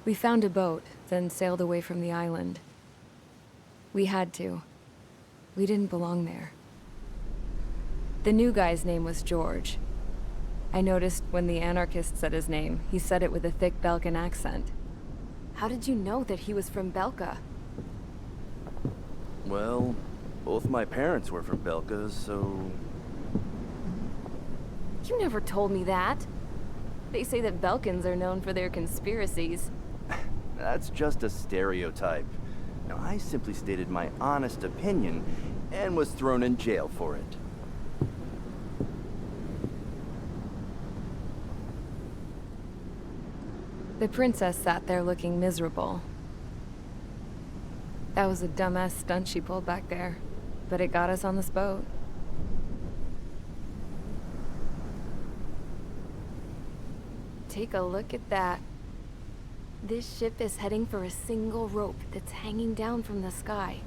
We found a boat, then sailed away from the island. We had to. We didn't belong there. The new guy's name was George. I noticed when the anarchist said his name, he said it with a thick Belkan accent. How did you know that he was from Belka? Well, both my parents were from Belka, so... You never told me that. They say that Belkans are known for their conspiracies. That's just a stereotype. Now, I simply stated my honest opinion and was thrown in jail for it. The princess sat there looking miserable. That was a dumbass stunt she pulled back there, but it got us on this boat. Take a look at that. This ship is heading for a single rope that's hanging down from the sky.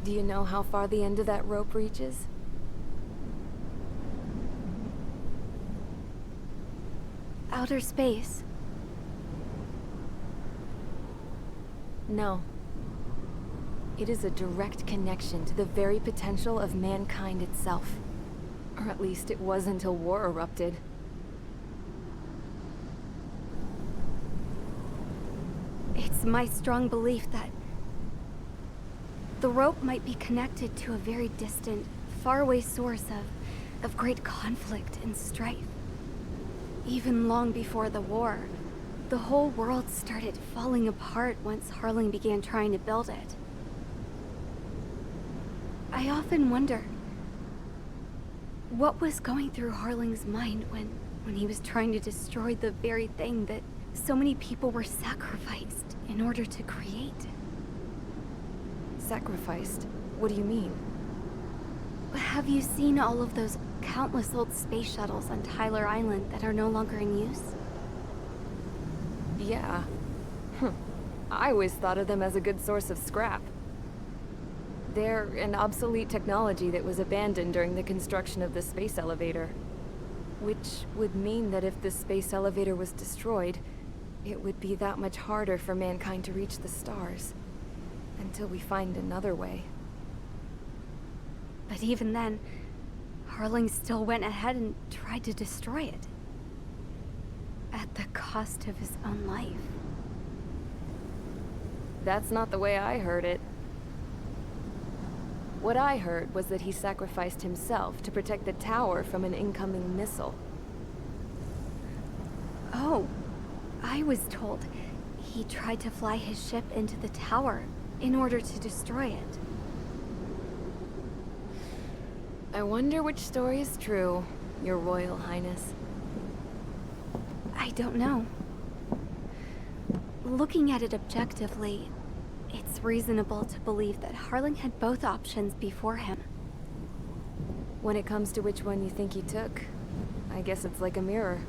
Do you know how far the end of that rope reaches? Outer space. No. It is a direct connection to the very potential of mankind itself. Or at least it was until war erupted. It's my strong belief that the rope might be connected to a very distant, faraway source of great conflict and strife. Even long before the war, the whole world started falling apart once Harling began trying to build it. I often wonder what was going through Harling's mind when he was trying to destroy the very thing that so many people were sacrificed in order to create. Sacrificed? What do you mean? Have you seen all of those countless old space shuttles on Tyler Island that are no longer in use? Yeah. I always thought of them as a good source of scrap. They're an obsolete technology that was abandoned during the construction of the space elevator. Which would mean that if the space elevator was destroyed, it would be that much harder for mankind to reach the stars. Until we find another way. But even then, Harling still went ahead and tried to destroy it. At the cost of his own life. That's not the way I heard it. What I heard was that he sacrificed himself to protect the tower from an incoming missile. Oh, I was told he tried to fly his ship into the tower in order to destroy it. I wonder which story is true, Your Royal Highness. I don't know. Looking at it objectively, it's reasonable to believe that Harling had both options before him. When it comes to which one you think he took, I guess it's like a mirror.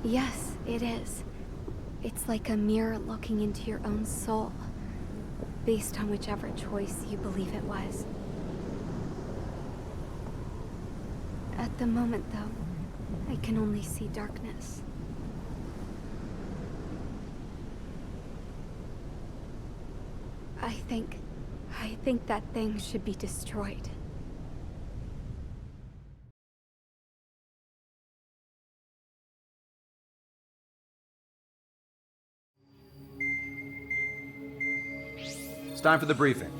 Yes, it is. It's like a mirror looking into your own soul, based on whichever choice you believe it was. At the moment, though, I can only see darkness. I think that thing should be destroyed. It's time for the briefing.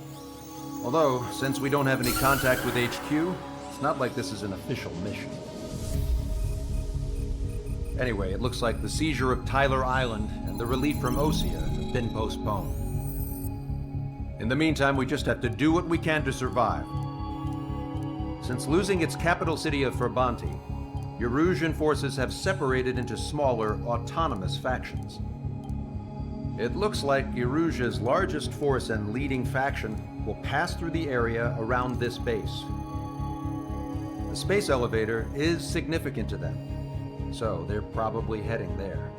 Although, since we don't have any contact with HQ, it's not like this is an official mission. Anyway, it looks like the seizure of Tyler Island and the relief from Osea have been postponed. In the meantime, we just have to do what we can to survive. Since losing its capital city of Ferbanti, Erusian forces have separated into smaller, autonomous factions. It looks like Erusia's largest force and leading faction will pass through the area around this base. The space elevator is significant to them, so they're probably heading there.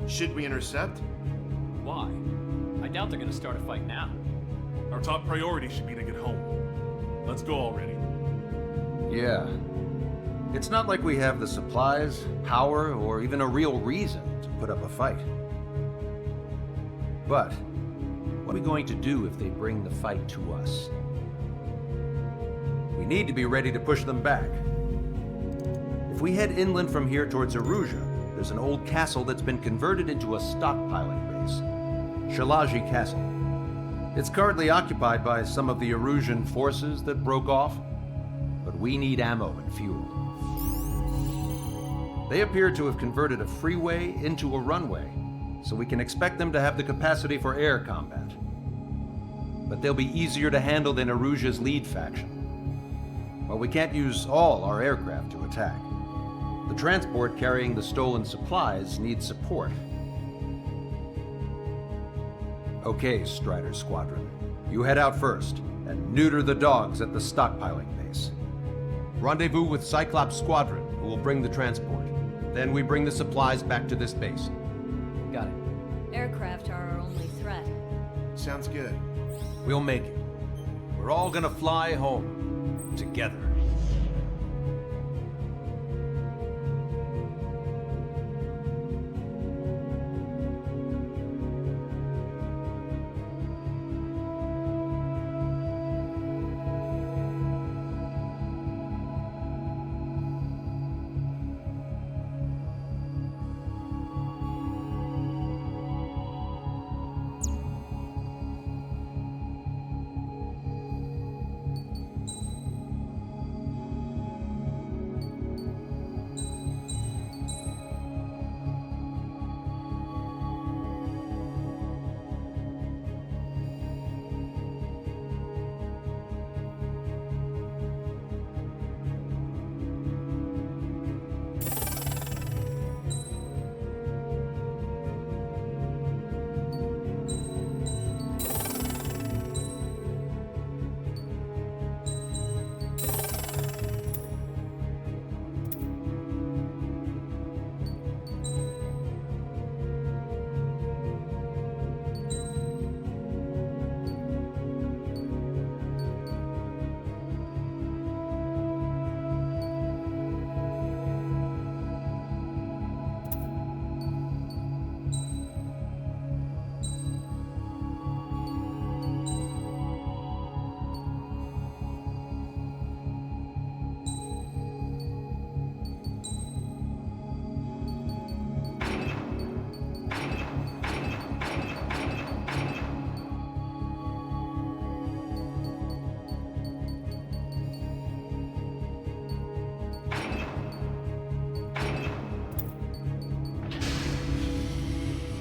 Should we intercept? Why? I doubt they're gonna start a fight now. Our top priority should be to get home. Let's go already. Yeah. It's not like we have the supplies, power, or even a real reason to put up a fight. But what are we going to do if they bring the fight to us? We need to be ready to push them back. If we head inland from here towards Erusia, there's an old castle that's been converted into a stockpiling base. Shalaji Castle. It's currently occupied by some of the Erusian forces that broke off, but we need ammo and fuel. They appear to have converted a freeway into a runway, so we can expect them to have the capacity for air combat. But they'll be easier to handle than Erusia's lead faction. While we can't use all our aircraft to attack, the transport carrying the stolen supplies needs support. Okay, Strider Squadron. You head out first and neuter the dogs at the stockpiling base. Rendezvous with Cyclops Squadron, who will bring the transport. Then we bring the supplies back to this base. Got it. Aircraft are our only threat. Sounds good. We'll make it. We're all gonna fly home together.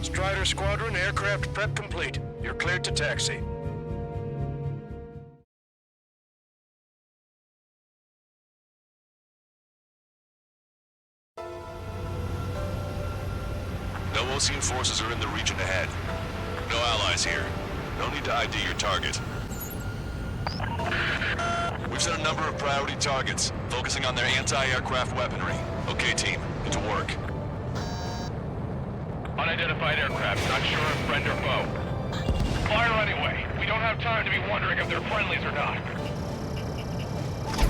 Strider Squadron, aircraft prep complete. You're cleared to taxi. No Osean forces are in the region ahead. No allies here. No need to ID your target. We've set a number of priority targets, focusing on their anti-aircraft weaponry. Okay, team, get to work. Unidentified aircraft, not sure if friend or foe. Fire anyway. We don't have time to be wondering if they're friendlies or not.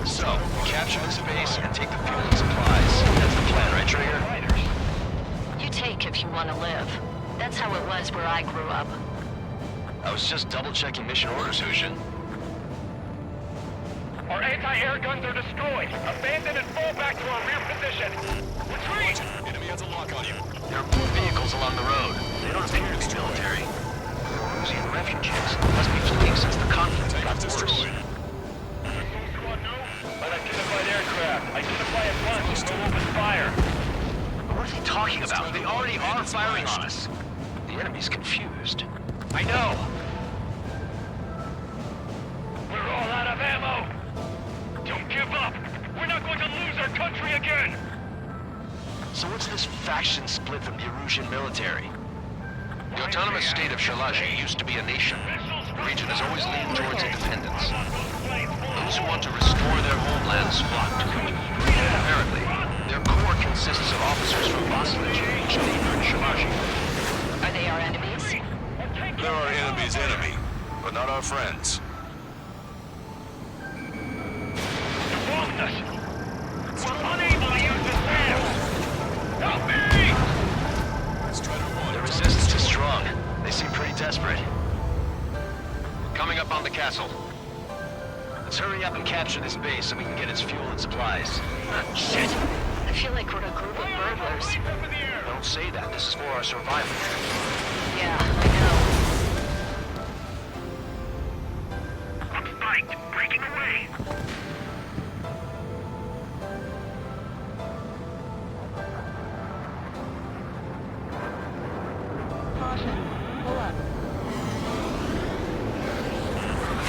So, capture this base and take the fuel and supplies. That's the plan, right, Trigger? You take if you want to live. That's how it was where I grew up. I was just double-checking mission orders, Hushin. Our anti-air guns are destroyed. Abandon and fall back to our rear position. Retreat! Enemy has a lock on you. There are more vehicles along the road. They don't appear to be military. Osean refugees must be fleeing since the conflict got worse. Unidentified aircraft. Identify at once and open fire. What are they talking about? They already are firing on us. The enemy's confused. I know. We're all out of ammo. Don't give up. We're not going to lose our country again. So what's this faction split from the Erusian military? The autonomous state of Shalaji used to be a nation. The region has always leaned towards independence. Those who want to restore their homelands flock to it. Apparently, their core consists of officers from Vassalage, each neighboring Shalaji. Are they our enemies? They're our enemy's enemy, but not our friends. You wronged us. We're unable Let's hurry up and capture this base so we can get its fuel and supplies. Shit. I feel like we're a group of burglars. Don't say that. This is for our survival. Yeah, I know. Spiked, breaking away.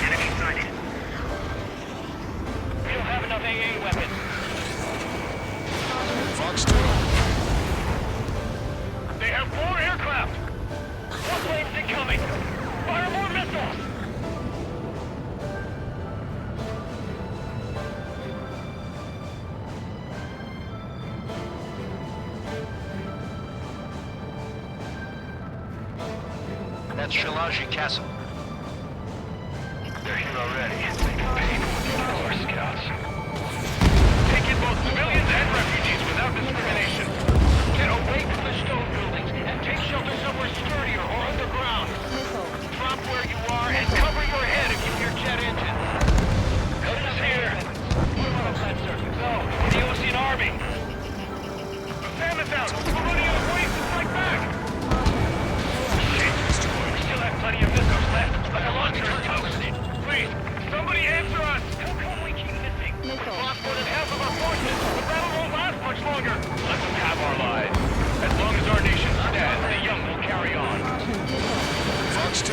Enemy sighted. We don't have enough AA weapons. Fox 2. They have 4 aircraft. Warplanes incoming. Fire more missiles. That's Shalaji Castle. They're here already. They can pay to kill our scouts. Take in both civilians and refugees without discrimination. Get away from the stone buildings and take shelter somewhere sturdier or underground. Drop where you are and cover your head if you hear jet engines. Help is here. No, the Ocean Army. Famous out. We're running out of ways to fight back. Shit. We still have plenty of missiles left, but the launcher is toasted. Please, somebody answer us. How come we keep missing? We've lost more than half of our forces. The battle won't last much longer. Let them have our lives. As long as our nation stands, the young will carry on. Fox 2.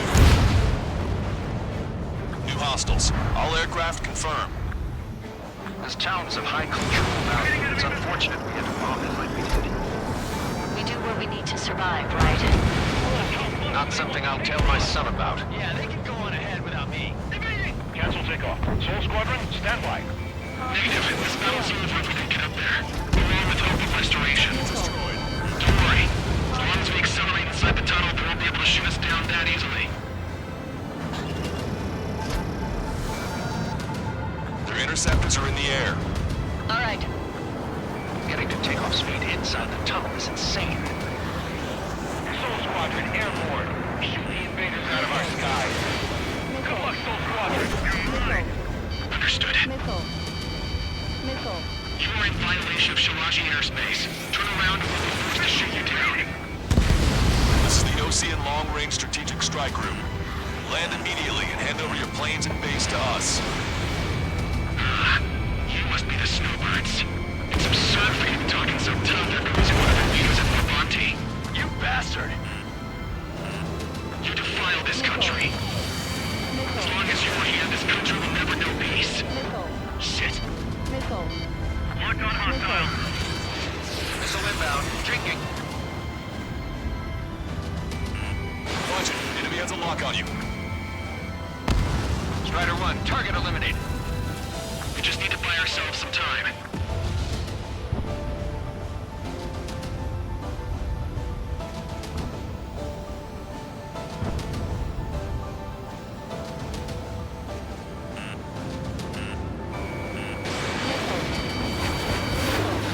New hostiles. All aircraft confirmed. This town is of high cultural value. It's unfortunate we had to bomb it like we did. We do what we need to survive, right? Not something I'll tell my son about. Yeah, they can go on ahead without me. Cancel takeoff. Soul Squadron, stand by. Negative. This battle zone if we can get up there. Along with hope of restoration. Don't worry. As long as we accelerate inside the tunnel, they won't be able to shoot us down that easily. Their interceptors are in the air. All right. Getting to takeoff speed inside the tunnel is insane. Soul Squadron, airborne. Shoot the invaders out of our skies. Good luck, Soul Squadron. Understood. Missile. You are in violation of Shalaji airspace. Turn around and we'll be forced to shoot you down. This is the Ocean Long Range Strategic Strike Group. Land immediately and hand over your planes and base to us. You must be the snowbirds. It's absurd for you to be talking so tough. They're cruising one of their leaders at Brabante. You bastard! You defile this country. As long as you are here, this country will never know peace. Shit. Locked on hostile. Missile inbound. Drinking. Watch it. Enemy has a lock on you. Strider 1, target eliminated. We just need to buy ourselves some time.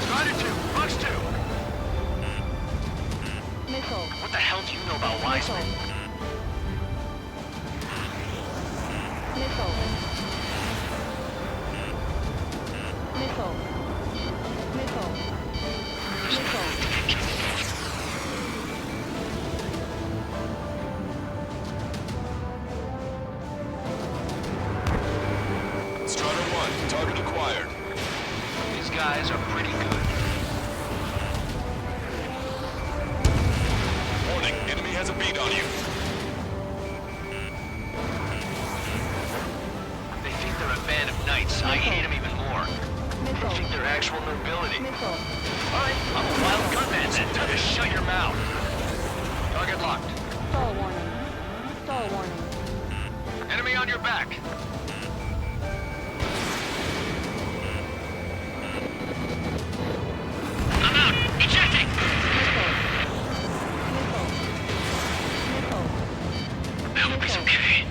Strider 2, Fox 2. What the hell do you know about Wiseman? Strider 1, target acquired. These guys are pretty good. Warning, enemy has a beat on you. They think they're a band of knights. I hate them even more. They think they're actual nobility. Alright, I'm a wild gunman then. Just shut your mouth. Target locked. Stall warning. Enemy on your back. I'm out. Ejecting. I hope he's okay.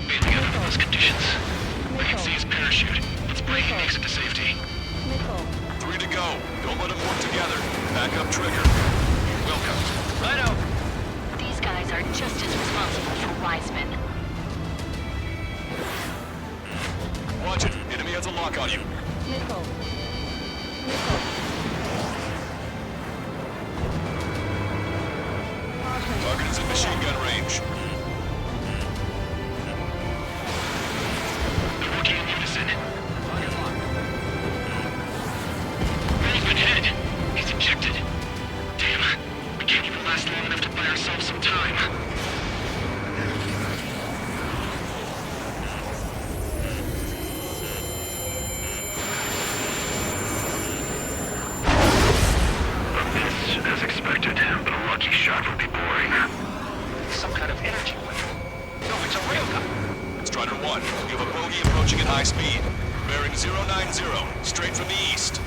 Bailing out under those conditions. I can see his parachute. Let's break and exit to safety. 3 to go. Don't let them work together. Back up trigger. Welcome. Righto. These guys are just as responsible for Wiseman. Watch it. 1, you have a bogey approaching at high speed. Bearing 090, straight from the east.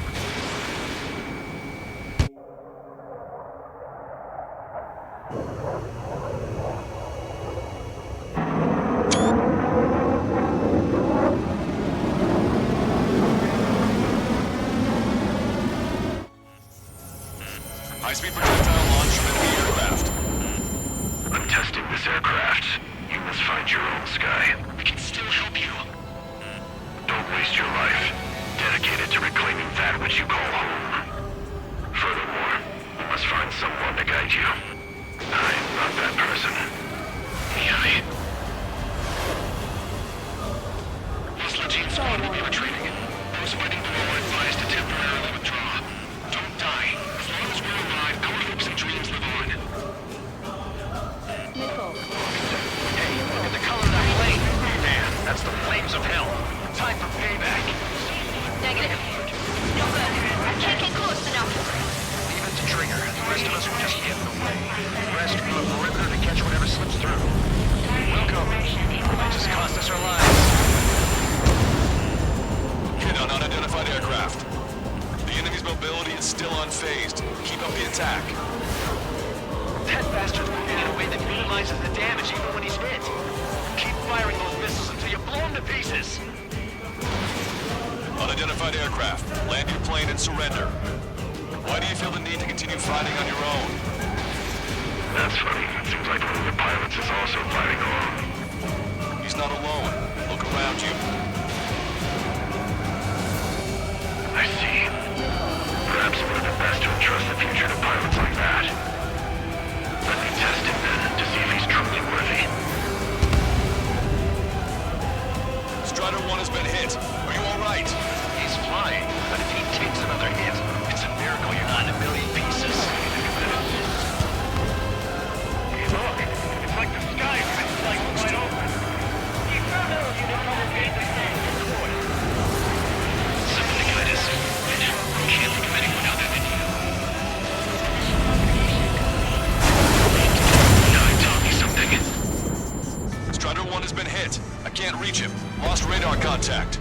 High-speed projectile launch from enemy aircraft. I'm testing this aircraft. You must find your own sky. We can still help you. Don't waste your life. Dedicate it to reclaiming that which you call home. Furthermore, you must find someone to guide you. I'm not that person. Yummy. Hostile team squad will be retreating. Those fighting below are advised to temporarily withdraw. Don't die. As long as we're alive, our hopes and dreams live on. Hey, look at the color of that flame. Damn, that's the flames of hell. Time for payback. Negative. No good. I can't get close enough. Leave it to Trigger. The rest of us will just get in the way. Rest from the perimeter to catch whatever slips through. Welcome. Might just cost us our lives. Hit on unidentified aircraft. The enemy's mobility is still unfazed. Keep up the attack. That bastard's moving in a way that minimizes the damage even when he's hit. Keep firing those missiles until you blow them to pieces. Unidentified aircraft. Land your plane and surrender. Why do you feel the need to continue fighting on your own? That's funny. It seems like one of the pilots is also fighting alone. He's not alone. Look around you. I see. Perhaps it would have been best to entrust the future to pilots like that. Let me test him then, to see if he's truly worthy. Strider 1 has been hit. Are you alright? He's flying, but if he takes another hit, it's a miracle you're not in a million pieces. Hey, look! It's like the sky's been sliced wide open. You found out you didn't understand the thing. Something to guide us. I can't think of anyone other than you. Now tell me something. Strider 1 has been hit. I can't reach him. Lost radar contact.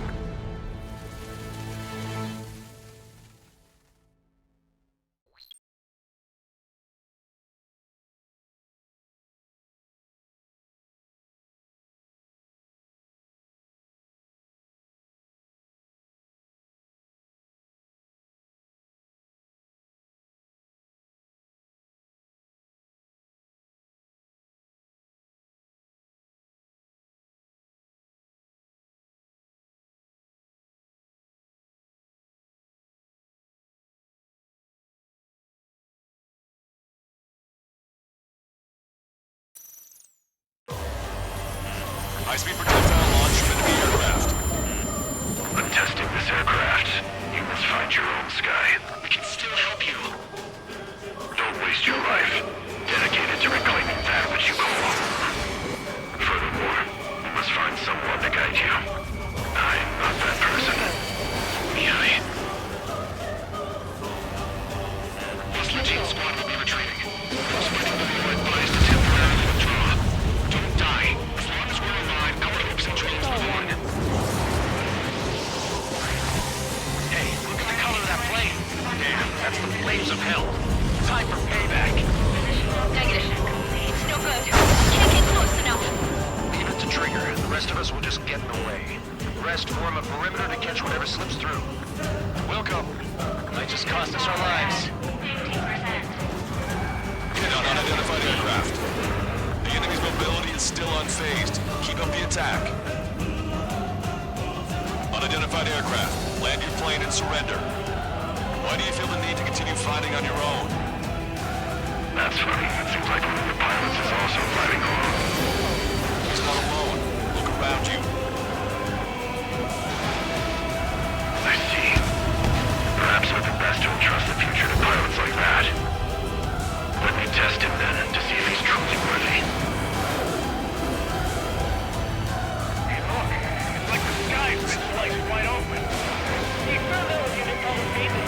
High-speed projectile launch from enemy aircraft. I'm testing this aircraft. You must find your own sky. We can still help you. Don't waste your life. Dedicate it to reclaiming that which you call home. Furthermore, you must find someone to guide you. I'm not that person. Yummy. Hostile team squad will be retreating. Those fighting below are advised to temporarily withdraw. Don't die. As long as we're alive, our hopes and dreams live on. Hey, look at the color of that flame. Damn, that's the flames of hell. Time for payback. Negative. No good. Can't get close enough. Leave it to Trigger. The rest of us will just get in the way. Rest form a perimeter to catch whatever slips through. Welcome. Might just cost us our lives. Hit on unidentified aircraft. The enemy's mobility is still unfazed. Keep up the attack. Unidentified aircraft. Land your plane and surrender. Why do you feel the need to continue fighting on your own? That's funny. It seems like one of the pilots is also fighting alone. He's not alone. Look around you. I see. Perhaps it would be best to entrust the future to pilots like that. Let me test him then, to see if he's truly worthy. Hey, look! It's like the sky's been sliced wide open. You found out you didn't understand the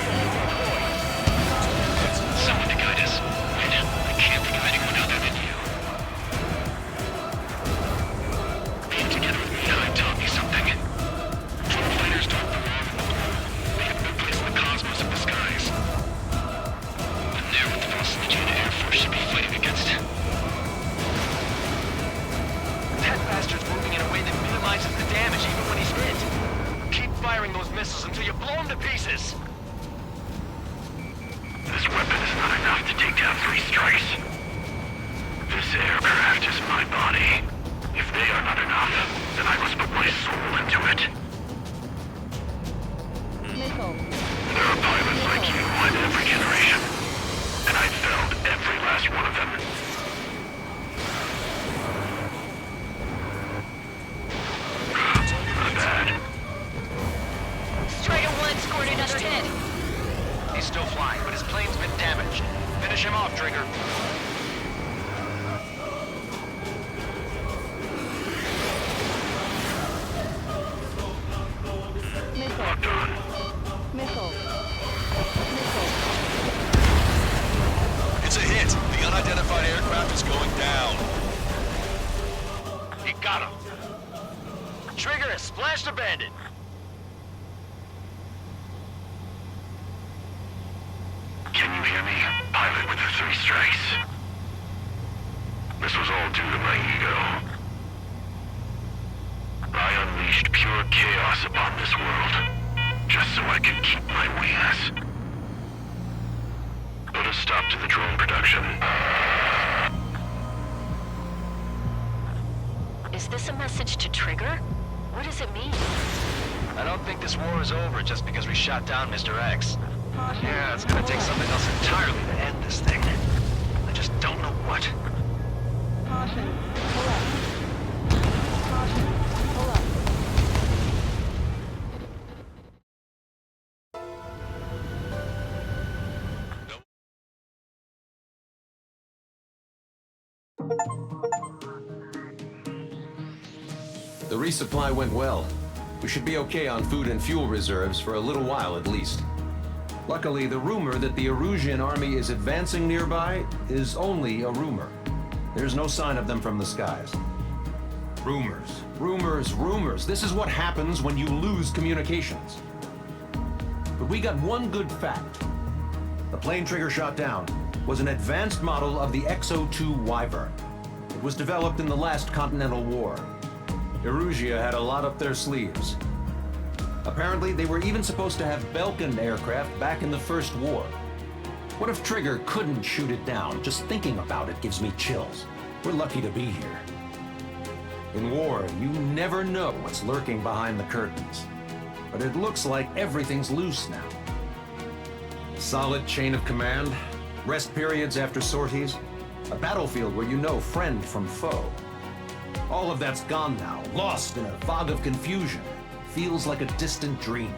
should be fighting against. That bastard's moving in a way that minimizes the damage even when he's hit. Keep firing those missiles until you blow him to pieces. This weapon is not enough to take down 3 strikes. This aircraft is my body. If they are not enough, then I must put my soul into it. There are pilots like you in every generation, and I felled every last one of them. Not bad. Strider 1 scored another hit. He's still flying, but his plane's been damaged. Finish him off, Trigger. Locked on. It's a hit. The unidentified aircraft is going down. You got him. Trigger has splashed a bandit. Can you hear me? Pilot with the 3 strikes. This was all due to my ego. I unleashed pure chaos upon this world, just so I could keep my wings. Put a stop to the drone production. Is this a message to Trigger? What does it mean? I don't think this war is over just because we shot down Mr. X. Yeah, it's gonna take something else entirely to end this thing. I just don't know what. The resupply went well. We should be okay on food and fuel reserves for a little while at least. Luckily, the rumor that the Erusian army is advancing nearby is only a rumor. There's no sign of them from the skies. Rumors, rumors, rumors. This is what happens when you lose communications. But we got one good fact. The plane Trigger shot down was an advanced model of the XO-2 Wyvern. It was developed in the last Continental War. Erusia had a lot up their sleeves. Apparently, they were even supposed to have Belkin aircraft back in the First War. What if Trigger couldn't shoot it down? Just thinking about it gives me chills. We're lucky to be here. In war, you never know what's lurking behind the curtains. But it looks like everything's loose now. A solid chain of command, rest periods after sorties, a battlefield where you know friend from foe. All of that's gone now, lost in a fog of confusion. Feels like a distant dream.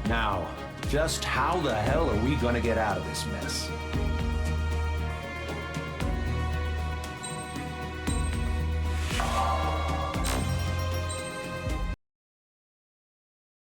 Now, just how the hell are we gonna get out of this mess?